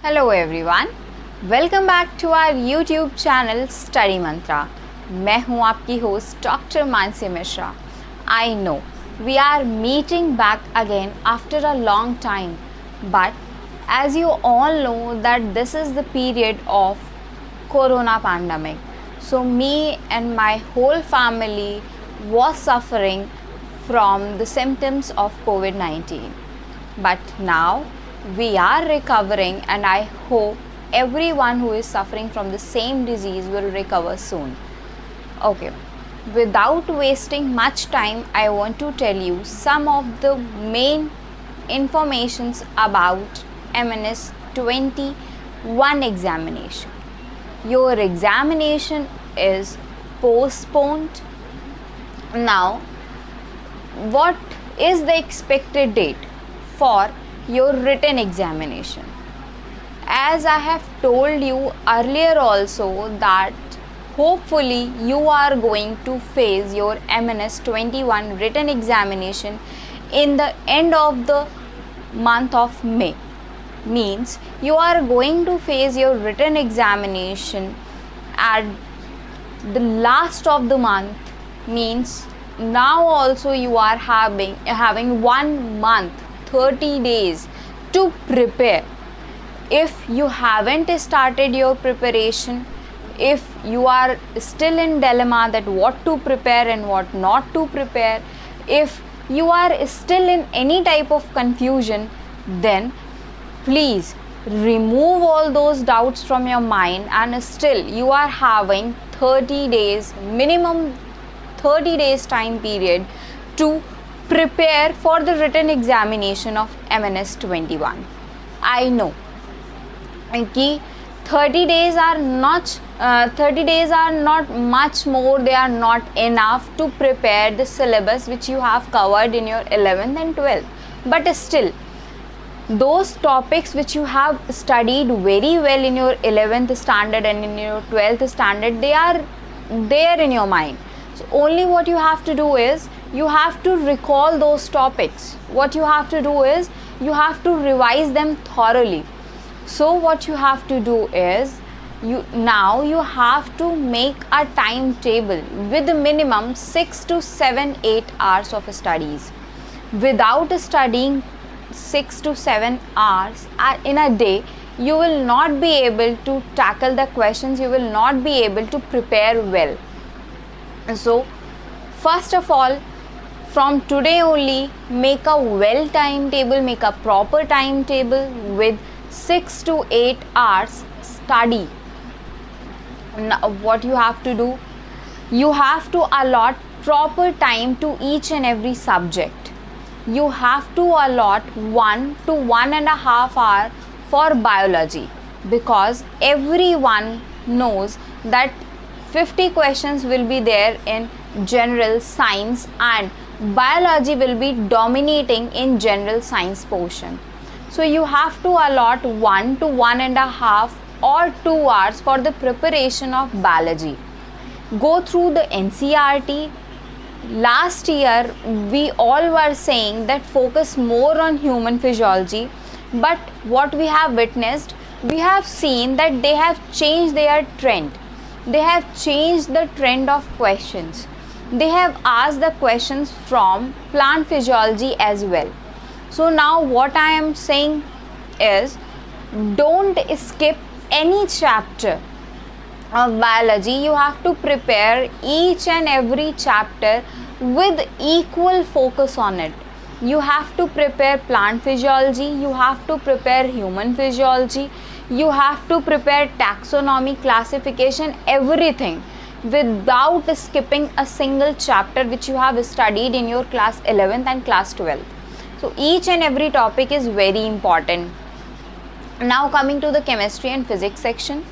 Hello everyone, welcome back to our YouTube channel study Mantra. मैं हूं आपकी host doctor Mansi Mishra. I know we are meeting back again after a long time, but as you all know that this is the period of corona pandemic, so me and my whole family was suffering from the symptoms of COVID-19, but now we are recovering and I hope everyone who is suffering from the same disease will recover soon. Okay, without wasting much time, I want to tell you some of the main informations about MNS 21 examination. Your examination is postponed. Now, what is the expected date for your written examination? As I have told you earlier also that hopefully you are going to face your MNS 21 written examination in the end of the month of May. Means you are going to face your written examination at the last of the month. Means now also you are having 1 month, 30 days to prepare. If you haven't started your preparation, if you are still in dilemma that what to prepare and what not to prepare, if you are still in any type of confusion, then please remove all those doubts from your mind, and still you are having 30 days, minimum 30 days time period to prepare for the written examination of MNS 21. I know कि 30 days are not 30 days are not much more, they are not enough to prepare the syllabus which you have covered in your 11th and 12th, but still those topics which you have studied very well in your 11th standard and in your 12th standard, they are there in your mind. So only what you have to do is you have to recall those topics. What you have to do is you have to revise them thoroughly. So what you have to do is you have to make a timetable with minimum 6 to 7 8 hours of studies. Without studying 6 to 7 hours in a day, you will not be able to tackle the questions, you will not be able to prepare well. So first of all, from today only, make a well timetable, make a proper timetable with 6 to 8 hours study. Now, what you have to do, you have to allot proper time to each and every subject. You have to allot 1 to 1.5 hour for biology, because everyone knows that 50 questions will be there in general science and biology will be dominating in general science portion. So you have to allot 1 to 1.5 or 2 hours for the preparation of biology. Go through the NCERT. Last year we all were saying that focus more on human physiology, but what we have witnessed, we have seen that they have changed their trend. They have changed the trend of questions. They have asked the questions from plant physiology as well. So now what I am saying is, don't skip any chapter of biology. You have to prepare each and every chapter with equal focus on it. You have to prepare plant physiology, you have to prepare human physiology, you have to prepare taxonomy, classification, everything, without skipping a single chapter which you have studied in your class 11th and class 12th. So each and every topic is very important. Now coming to the chemistry and physics section.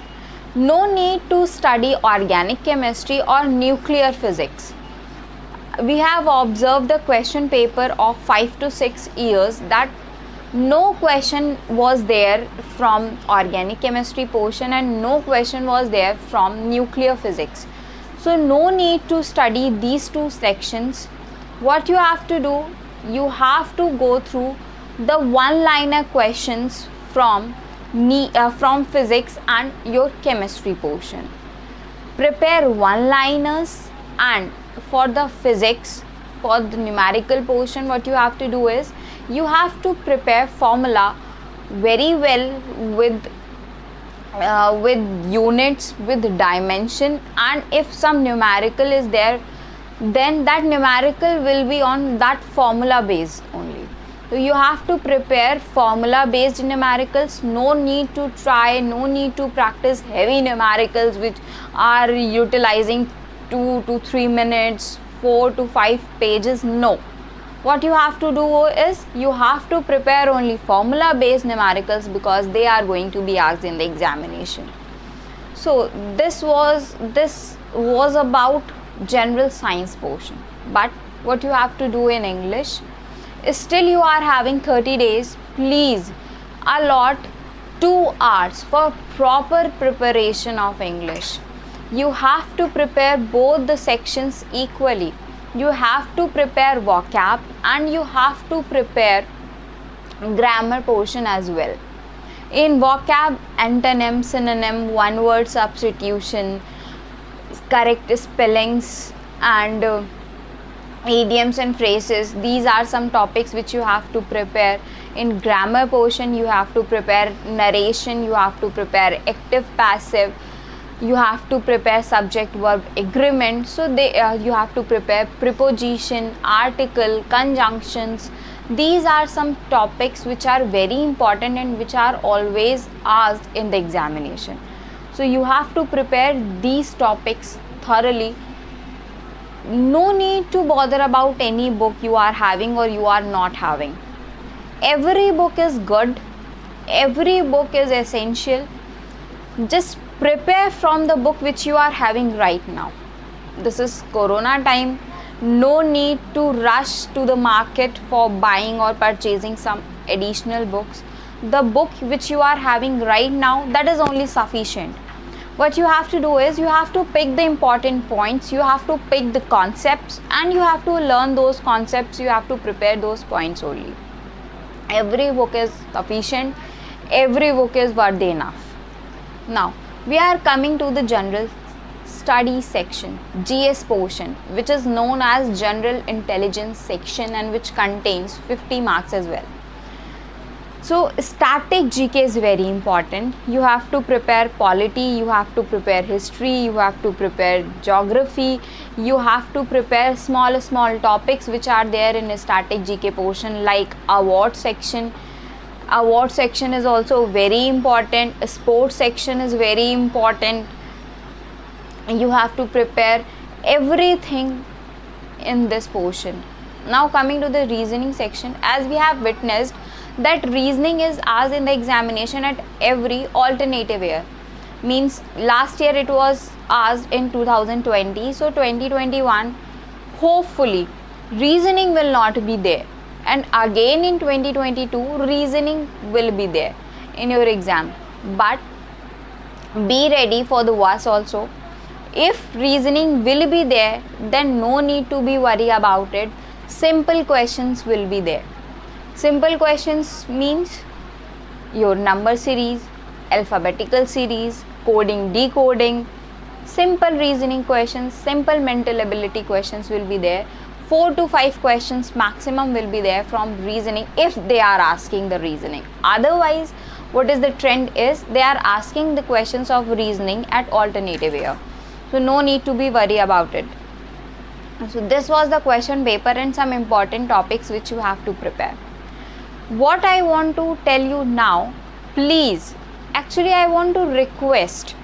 No need to study organic chemistry or nuclear physics. We have observed the question paper of 5 to 6 years that no question was there from organic chemistry portion and no question was there from nuclear physics. So no need to study these two sections. What you have to do, you have to go through the one-liner questions from from physics and your chemistry portion. Prepare one-liners, and for the physics, for the numerical portion, what you have to do is you have to prepare formula very well with units, with dimension, and if some numerical is there, then that numerical will be on that formula base only. So you have to prepare formula based numericals. No need to try, no need to practice heavy numericals which are utilizing 2 to 3 minutes, 4 to 5 pages. No, what you have to do is you have to prepare only formula based numericals, because they are going to be asked in the examination. So this was about general science portion. But what you have to do in English is, still you are having 30 days, please allot 2 hours for proper preparation of English. You have to prepare both the sections equally. You have to prepare vocab and you have to prepare grammar portion as well. In vocab, antonym, synonym, one word substitution, correct spellings, and idioms and phrases. These are some topics which you have to prepare. In grammar portion, you have to prepare narration, you have to prepare active passive, you have to prepare subject verb agreement. So you have to prepare preposition, article, conjunctions. These are some topics which are very important and which are always asked in the examination. So you have to prepare these topics thoroughly. No need to bother about any book you are having or you are not having. Every book is good, every book is essential. Just prepare from the book which you are having right now. This is Corona time. No need to rush to the market for buying or purchasing some additional books. The book which you are having right now, that is only sufficient. What you have to do is you have to pick the important points, you have to pick the concepts, and you have to learn those concepts. You have to prepare those points only. Every book is sufficient, every book is worthy enough. Now we are coming to the general study section, GS portion, which is known as general intelligence section and which contains 50 marks as well. So static GK is very important. You have to prepare polity, you have to prepare history, you have to prepare geography, you have to prepare small topics which are there in a static GK portion, like award section. Award section is also very important. A sports section is very important. You have to prepare everything in this portion. Now coming to the reasoning section, as we have witnessed that reasoning is asked in the examination at every alternative year. Means last year it was asked in 2020, so 2021 hopefully reasoning will not be there, and again in 2022 reasoning will be there in your exam. But be ready for the worst also. If reasoning will be there, then no need to be worried about it. Simple questions will be there. Simple questions means your number series, alphabetical series, coding, decoding, simple reasoning questions, simple mental ability questions will be there. 4 to 5 questions maximum will be there from reasoning if they are asking the reasoning. Otherwise, what is the trend is they are asking the questions of reasoning at alternative year. So no need to be worried about it. So this was the question paper and some important topics which you have to prepare. What I want to tell you now, please, actually I want to request,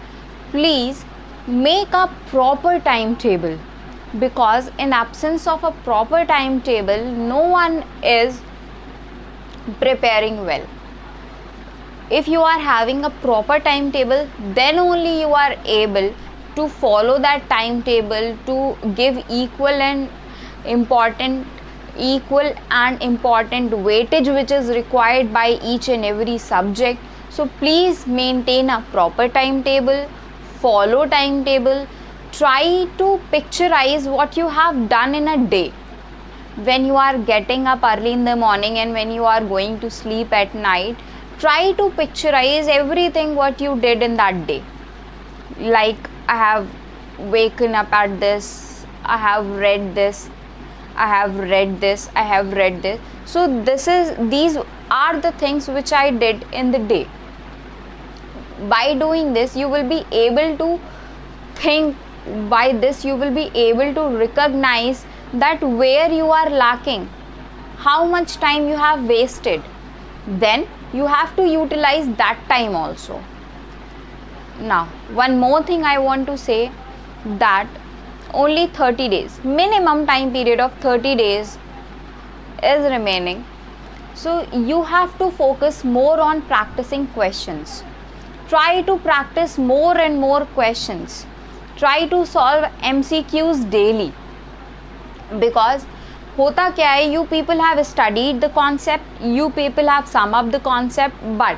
please make a proper timetable, because in absence of a proper timetable, no one is preparing well. If you are having a proper timetable, then only you are able to follow that timetable to give equal and important weightage which is required by each and every subject. So please maintain a proper timetable, follow timetable, try to picturize what you have done in a day. When you are getting up early in the morning and when you are going to sleep at night, try to picturize everything what you did in that day. Like, I have waken up at this, I have read this, I have read this, I have read this. So these are the things which I did in the day. By doing this, you will be able to think. By this, you will be able to recognize that where you are lacking, how much time you have wasted. Then you have to utilize that time also. Now, one more thing I want to say, that only 30 days, minimum time period of 30 days is remaining. So you have to focus more on practicing questions. Try to practice more and more questions. Try to solve MCQs daily. Because hota kya hai, you people have studied the concept, you people have summed up the concept, but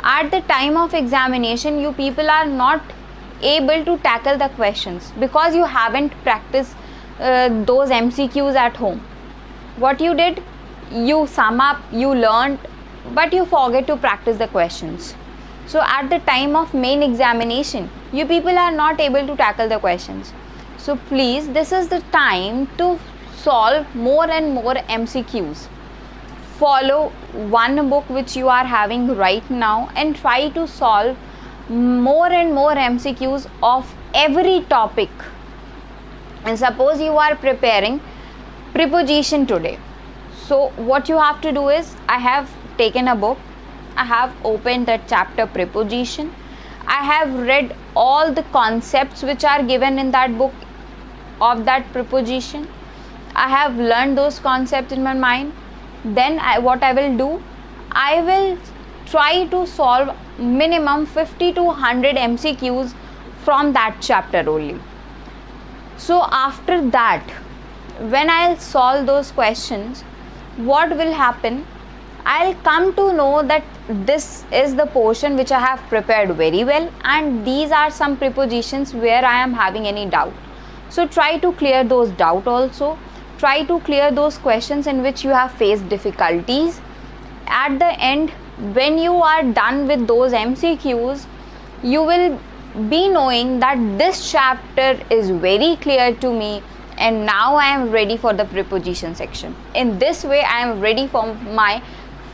at the time of examination, you people are not able to tackle the questions because you haven't practiced those MCQs at home. What you did, you sum up, you learned, but you forget to practice the questions. So at the time of main examination, you people are not able to tackle the questions. So please, this is the time to solve more and more MCQs. Follow one book which you are having right now and try to solve more and more MCQs of every topic. And suppose you are preparing preposition today. So what you have to do is, I have taken a book, I have opened the chapter preposition, I have read all the concepts which are given in that book of that preposition. I have learned those concepts in my mind. Then what I will do, I will try to solve minimum 50 to 100 MCQs from that chapter only. So after that, when I'll solve those questions, what will happen, I'll come to know that this is the portion which I have prepared very well, and these are some prepositions where I am having any doubt. So try to clear those doubt also. Try to clear those questions in which you have faced difficulties. At the end, when you are done with those MCQs, you will be knowing that this chapter is very clear to me, and now I am ready for the preposition section. In this way, I am ready for my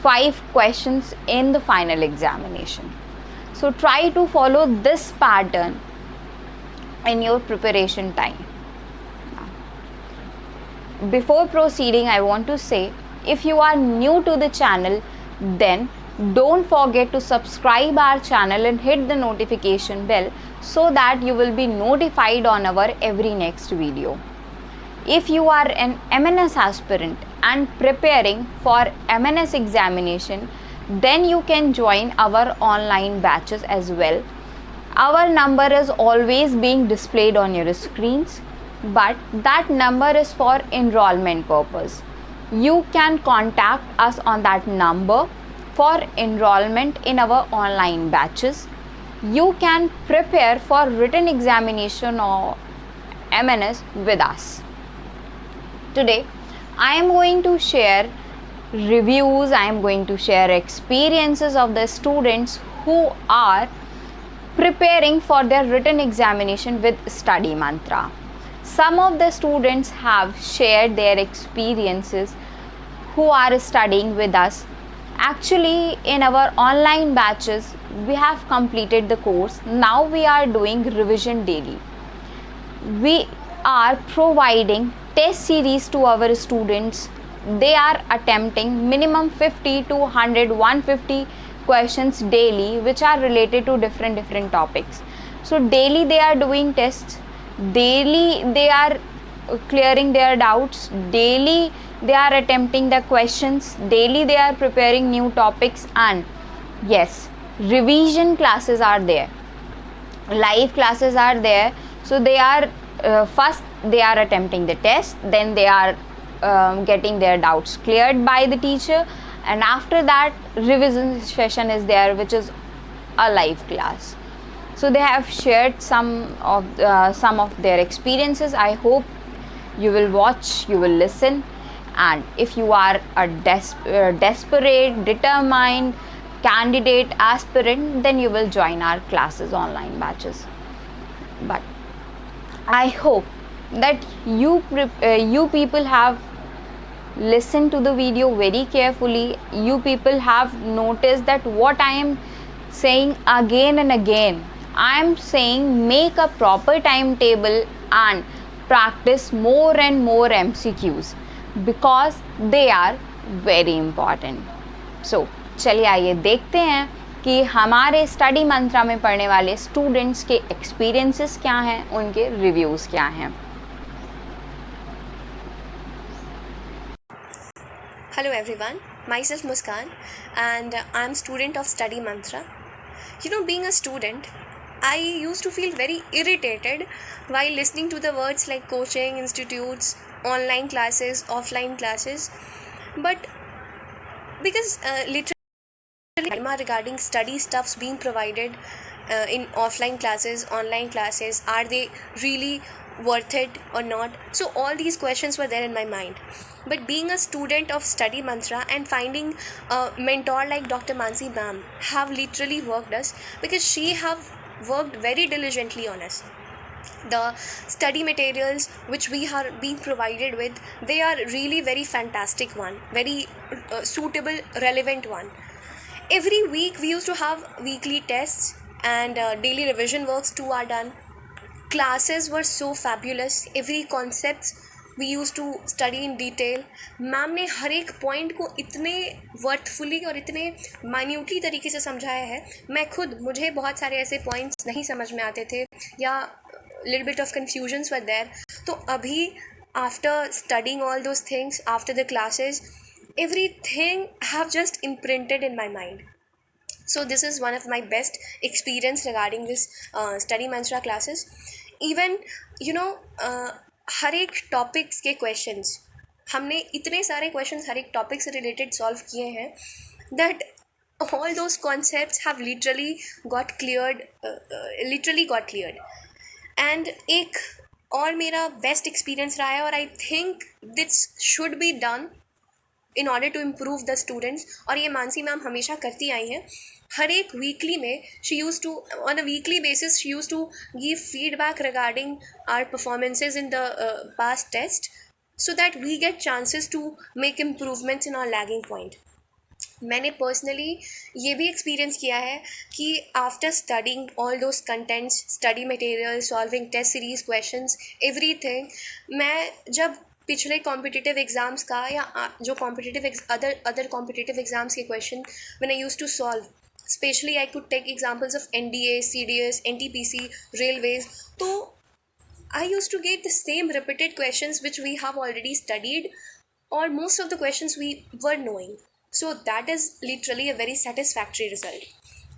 5 questions in the final examination. So try to follow this pattern in your preparation time. Before proceeding, I want to say, if you are new to the channel, then don't forget to subscribe our channel and hit the notification bell so that you will be notified on our every next video. If you are an MNS aspirant and preparing for MNS examination, then you can join our online batches as well. Our number is always being displayed on your screens, but that number is for enrollment purpose. You can contact us on that number for enrollment in our online batches. You can prepare for written examination or MNS with us. Today, I am going to share reviews, I am going to share experiences of the students who are preparing for their written examination with Study Mantra. Some of the students have shared their experiences who are studying with us. Actually, in our online batches, we have completed the course. Now we are doing revision daily. We are providing test series to our students. They are attempting minimum 50 to 100, 150 questions daily, which are related to different topics. So daily they are doing tests. Daily they are clearing their doubts. Daily they are attempting the questions. Daily they are preparing new topics. And yes, revision classes are there, live classes are there. So they are first they are attempting the test, then they are getting their doubts cleared by the teacher, and after that revision session is there, which is a live class. So they have shared some of their experiences. I hope you will watch, you will listen, and if you are a desperate, determined candidate aspirant, then you will join our classes, online batches. But I hope that you people have listened to the video very carefully. You people have noticed that what I am saying again and again. I am saying make a proper timetable and practice more and more MCQs because they are very important. So चलिए आइए देखते हैं कि हमारे study मंत्रा में पढ़ने वाले students के एक्सपीरियंसेस क्या हैं, उनके रिव्यूज़ क्या हैं. Hello everyone, myself Muskan and I'm student of Study Mantra. You know, being a student, I used to feel very irritated while listening to the words like coaching, institutes, online classes, offline classes. But because literally regarding study stuffs being provided in offline classes, online classes, are they really worth it or not? So all these questions were there in my mind. But being a student of Study Mantra and finding a mentor like Dr. Mansi ma'am have literally worked us, because she have worked very diligently on us. The study materials which we are being provided with, they are really very fantastic one, very suitable, relevant one. Every week we used to have weekly tests and daily revision works too are done. Classes were so fabulous. Every concepts we used to study in detail. Ma'am ने हर एक point को इतने वर्थफुली और इतने minutely तरीके से समझाया है. मैं खुद, मुझे बहुत सारे ऐसे पॉइंट्स नहीं समझ में आते थे या little bit of confusions were there. तो अभी after studying all those things after the classes, everything have just imprinted in my mind. So this is one of my best experience regarding this Study Mantra classes. Even हर एक topics के questions, हमने इतने सारे questions हर एक topic से related solve किए हैं that all those concepts have literally got cleared. And एक और मेरा बेस्ट एक्सपीरियंस रहा है, और I think this should be done in order to improve the students, और ये मानसी मैम हमेशा करती आई हैं. हर एक वीकली में she used to, on a weekly basis, she used to give feedback regarding our performances in the past test, so that we get chances to make improvements in our lagging point. मैंने personally ये भी experience किया है कि after studying all those contents, study material, solving test series questions, everything, मैं जब पिछले competitive exams का या जो कॉम्पिटिटिव अदर कॉम्पिटिटिव एग्ज़ाम्स के question when I used to solve, especially I could take examples of NDA, CDS, NTPC, railways, तो I used to get the same repeated questions which we have already studied, or most of the questions we were knowing. So that is literally a very satisfactory result.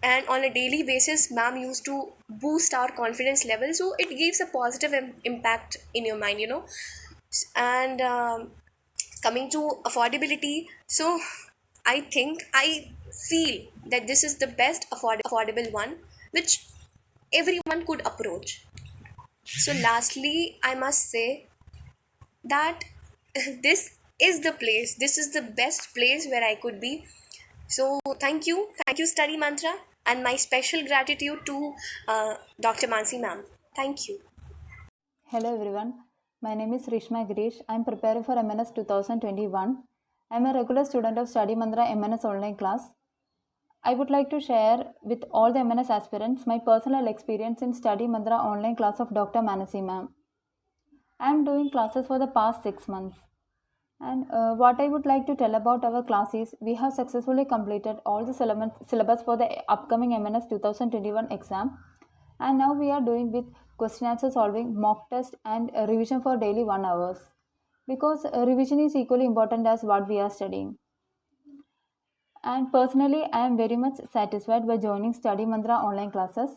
And on a daily basis, ma'am used to boost our confidence level, so it gives a positive impact in your mind, you know. And coming to affordability, so I feel that this is the best affordable one which everyone could approach. So lastly, I must say that this is the best place where I could be. So thank you Study Mantra, and my special gratitude to Dr. Mansi ma'am. Thank you. Hello everyone, my name is Rishma Girish. I am preparing for MNS 2021. I am a regular student of Study Mantra MNS online class. I would like to share with all the MNS aspirants my personal experience in Study Mantra online class of Dr. Manasi ma'am. I am doing classes for the past 6 months. And what I would like to tell about our class is, we have successfully completed all the syllabus for the upcoming MNS 2021 exam. And now we are doing with question answer solving, mock test and revision for daily 1 hours. Because revision is equally important as what we are studying. And personally, I am very much satisfied by joining Study Mantra online classes.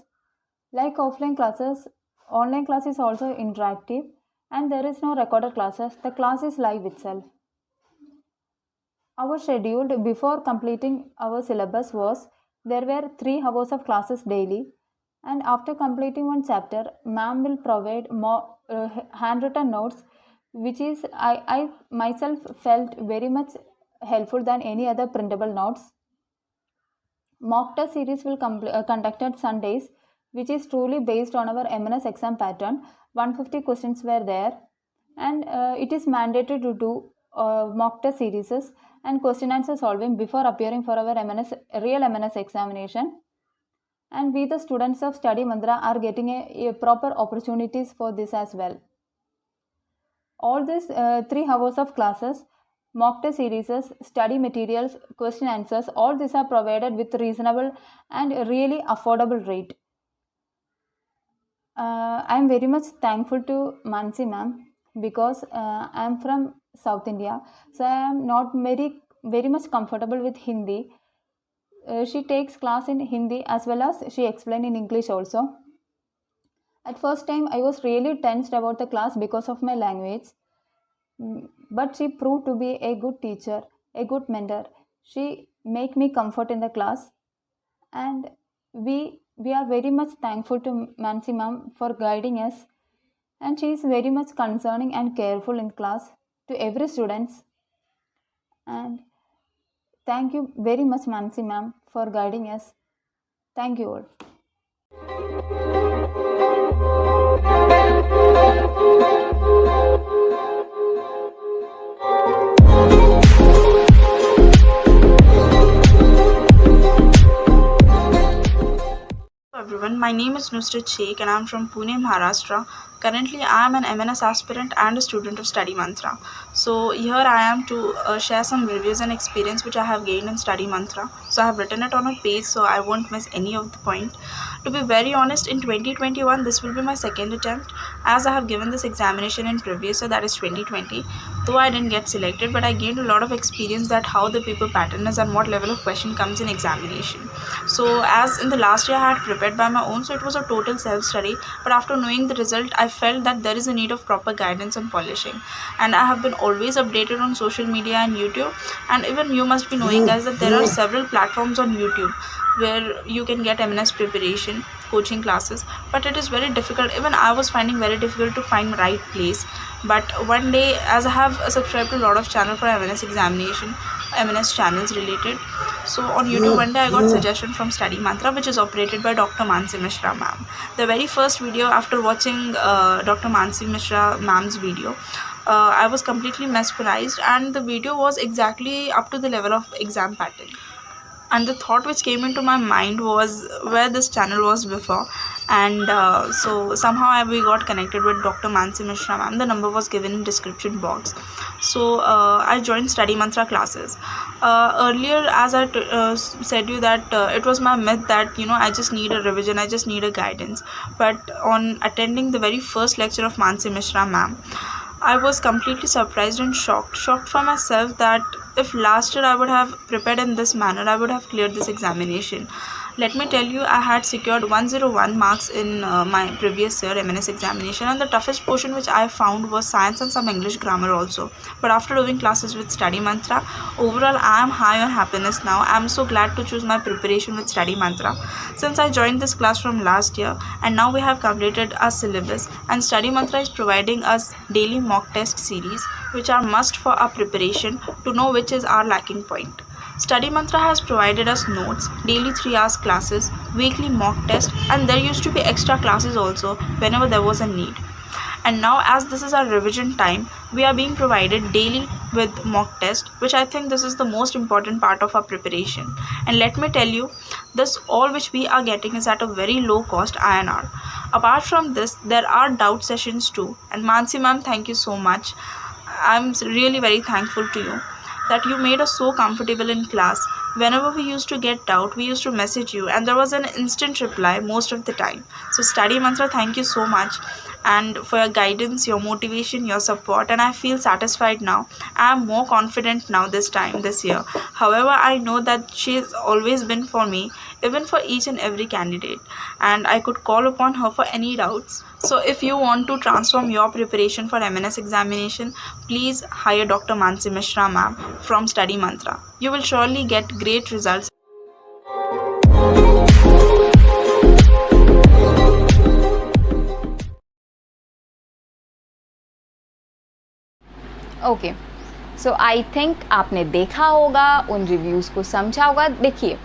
Like offline classes, online class is also interactive and there is no recorded classes. The class is live itself. Our schedule before completing our syllabus was, there were 3 hours of classes daily, and after completing one chapter, ma'am will provide more handwritten notes, which is I myself felt very much helpful than any other printable notes. mock test series will conducted Sundays, which is truly based on our MNS exam pattern. 150 questions were there, and it is mandatory to do mock test series and question answer solving before appearing for our real MNS examination. And we, the students of Study Mantra, are getting a proper opportunities for this as well. All these 3 hours of classes, mock test series, study materials, question answers, all these are provided with reasonable and really affordable rate. I am very much thankful to Mansi ma'am because I am from South India, so I am not very much comfortable with Hindi. She takes class in Hindi as well as she explains in English also. At first time, I was really tensed about the class because of my language. But she proved to be a good teacher, a good mentor. She make me comfort in the class, and we are very much thankful to Mansi ma'am for guiding us, and she is very much concerning and careful in class to every students. And thank you very much, Mansi ma'am, for guiding us. Thank you all. Everyone, my name is Nusrat Sheikh and I am from Pune, Maharashtra. Currently, I am an MNS aspirant and a student of Study Mantra. So here I am to share some reviews and experience which I have gained in Study Mantra. So I have written it on a page so I won't miss any of the point. To be very honest, in 2021, this will be my second attempt as I have given this examination in previous year, that is 2020. Though I didn't get selected, but I gained a lot of experience that how the paper pattern is and what level of question comes in examination. So as in the last year I had prepared by my own, so it was a total self-study. But after knowing the result, I felt that there is a need of proper guidance and polishing. And I have been always updated on social media and YouTube. And even you must be knowing, guys, that there are several platforms on YouTube where you can get MNS preparation coaching classes, but it is very difficult. Even I was finding very difficult to find right place. But one day, as I have subscribed to a lot of channel for MNS examination, MNS channels related, so on YouTube one day I got suggestion from Study Mantra, which is operated by Dr. Mansi Mishra ma'am. The very first video after watching Dr. Mansi Mishra ma'am's video, I was completely mesmerized, and the video was exactly up to the level of exam pattern. And the thought which came into my mind was where this channel was before. And so somehow we got connected with Dr. Mansi Mishra ma'am. The number was given in description box. So I joined Study Mantra classes. Earlier, as I said you that it was my myth that I just need a revision, I just need a guidance. But on attending the very first lecture of Mansi Mishra ma'am, I was completely surprised and shocked for myself that if last year I would have prepared in this manner, I would have cleared this examination. Let me tell you, I had secured 101 marks in my previous year MNS examination, and the toughest portion which I found was science and some English grammar also. But after doing classes with Study Mantra, overall I am high on happiness now. I am so glad to choose my preparation with Study Mantra since I joined this class from last year, and now we have completed our syllabus, and Study Mantra is providing us daily mock test series which are must for our preparation to know which is our lacking point. Study Mantra has provided us notes, daily 3 hours classes, weekly mock test, and there used to be extra classes also whenever there was a need. And now, as this is our revision time, we are being provided daily with mock test, which I think this is the most important part of our preparation. And let me tell you, this all which we are getting is at a very low cost INR. Apart from this, there are doubt sessions too. And Mansi ma'am, thank you so much. I'm really very thankful to you that you made us so comfortable in class. Whenever we used to get doubt, we used to message you, and there was an instant reply most of the time. So Study Mantra, thank you so much, and for your guidance, your motivation, your support, and I feel satisfied now. I am more confident now this year. However, I know that she has always been for me, even for each and every candidate, and I could call upon her for any doubts. So if you want to transform your preparation for MNS examination, please hire Dr. Mansi Mishra ma'am from Study Mantra. You will surely get great results. Okay, so I think आपने देखा होगा, उन reviews को समझा होगा. देखिए,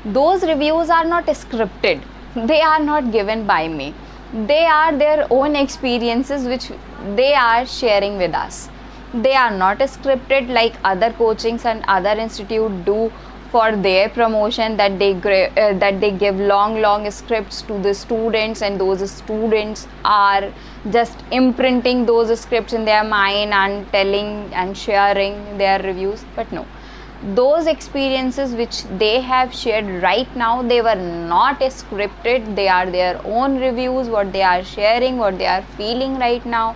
those reviews are not scripted, they are not given by me, they are their own experiences which they are sharing with us. They are not scripted like other coachings and other institute do for their promotion, that they give long scripts to the students, and those students are just imprinting those scripts in their mind and telling and sharing their reviews. But no, those experiences which they have shared right now, they were not scripted, they are their own reviews, what they are sharing, what they are feeling right now.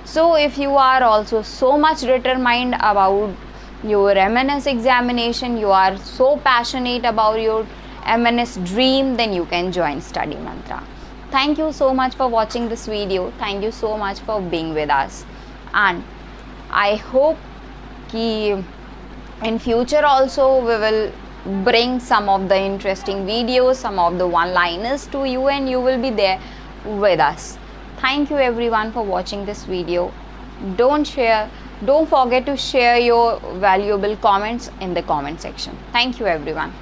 So if you are also so much determined about your MNS examination, you are so passionate about your MNS dream, then you can join Study Mantra. Thank you so much for watching this video. Thank you so much for being with us, and I hope ki in future also we will bring some of the interesting videos, some of the one-liners to you, and you will be there with us. Thank you everyone for watching this video. Don't forget to share your valuable comments in the comment section. Thank you everyone.